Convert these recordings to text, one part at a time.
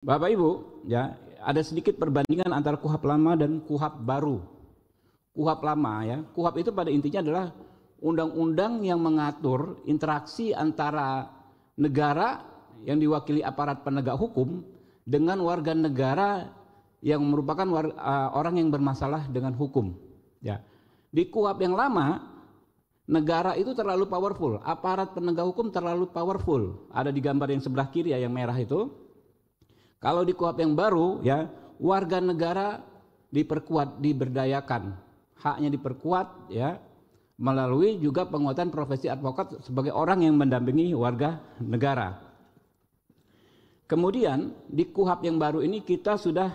Bapak Ibu, ya, ada sedikit perbandingan antara KUHP lama dan KUHP baru. KUHP lama, ya, KUHP itu pada intinya adalah undang-undang yang mengatur interaksi antara negara yang diwakili aparat penegak hukum dengan warga negara yang merupakan orang yang bermasalah dengan hukum. Ya. Di KUHP yang lama, negara itu terlalu powerful, aparat penegak hukum terlalu powerful. Ada di gambar yang sebelah kiri ya, yang merah itu. Kalau di KUHP yang baru, ya, warga negara diperkuat, diberdayakan, haknya diperkuat, ya, melalui juga penguatan profesi advokat sebagai orang yang mendampingi warga negara. Kemudian di KUHP yang baru ini kita sudah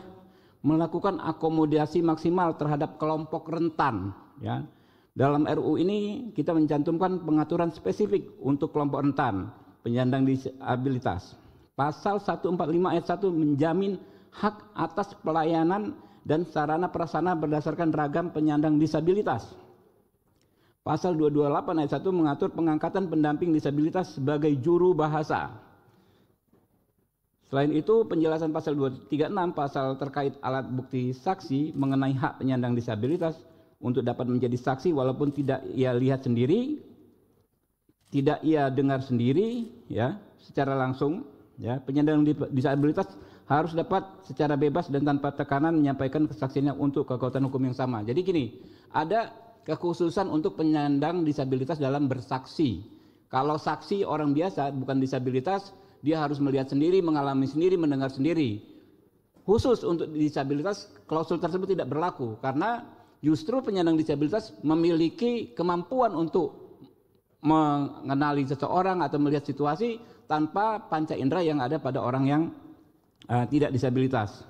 melakukan akomodasi maksimal terhadap kelompok rentan, ya. Dalam RU ini kita mencantumkan pengaturan spesifik untuk kelompok rentan, penyandang disabilitas. Pasal 145 ayat 1 menjamin hak atas pelayanan dan sarana prasarana berdasarkan ragam penyandang disabilitas. Pasal 228 ayat 1 mengatur pengangkatan pendamping disabilitas sebagai juru bahasa. Selain itu, penjelasan pasal 236 pasal terkait alat bukti saksi mengenai hak penyandang disabilitas untuk dapat menjadi saksi walaupun tidak ia lihat sendiri, tidak ia dengar sendiri, ya, secara langsung. Ya, penyandang disabilitas harus dapat secara bebas dan tanpa tekanan menyampaikan kesaksiannya untuk kekuatan hukum yang sama. Jadi gini, ada kekhususan untuk penyandang disabilitas dalam bersaksi. Kalau saksi orang biasa bukan disabilitas, dia harus melihat sendiri, mengalami sendiri, mendengar sendiri. Khusus untuk disabilitas, klausul tersebut tidak berlaku karena justru penyandang disabilitas memiliki kemampuan untuk mengenali seseorang atau melihat situasi tanpa panca indera yang ada pada orang yang tidak disabilitas.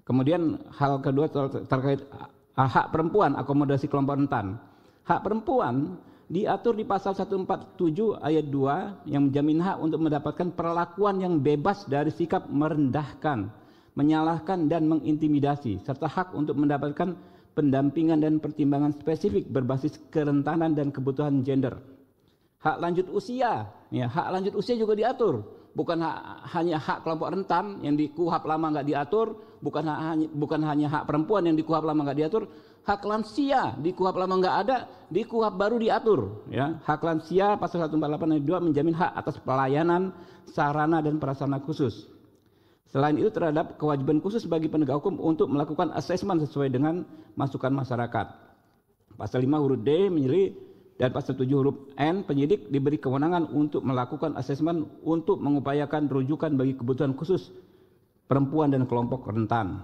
Kemudian hal kedua terkait hak perempuan, akomodasi kelompok rentan. Hak perempuan diatur di pasal 147 ayat 2 yang menjamin hak untuk mendapatkan perlakuan yang bebas dari sikap merendahkan, menyalahkan dan mengintimidasi, serta hak untuk mendapatkan pendampingan dan pertimbangan spesifik berbasis kerentanan dan kebutuhan gender. Hak lanjut usia, ya, hak lanjut usia juga diatur. Bukan hanya hak kelompok rentan yang di KUHP lama nggak diatur, bukan hanya hak perempuan yang di KUHP lama nggak diatur, hak lansia di KUHP lama nggak ada, di KUHP baru diatur. Ya, hak lansia pasal 148 ayat 2 menjamin hak atas pelayanan, sarana dan prasarana khusus. Selain itu terhadap kewajiban khusus bagi penegak hukum untuk melakukan asesmen sesuai dengan masukan masyarakat. Pasal 5 huruf D menyebut dan pasal 7 huruf N, penyidik diberi kewenangan untuk melakukan asesmen untuk mengupayakan rujukan bagi kebutuhan khusus perempuan dan kelompok rentan.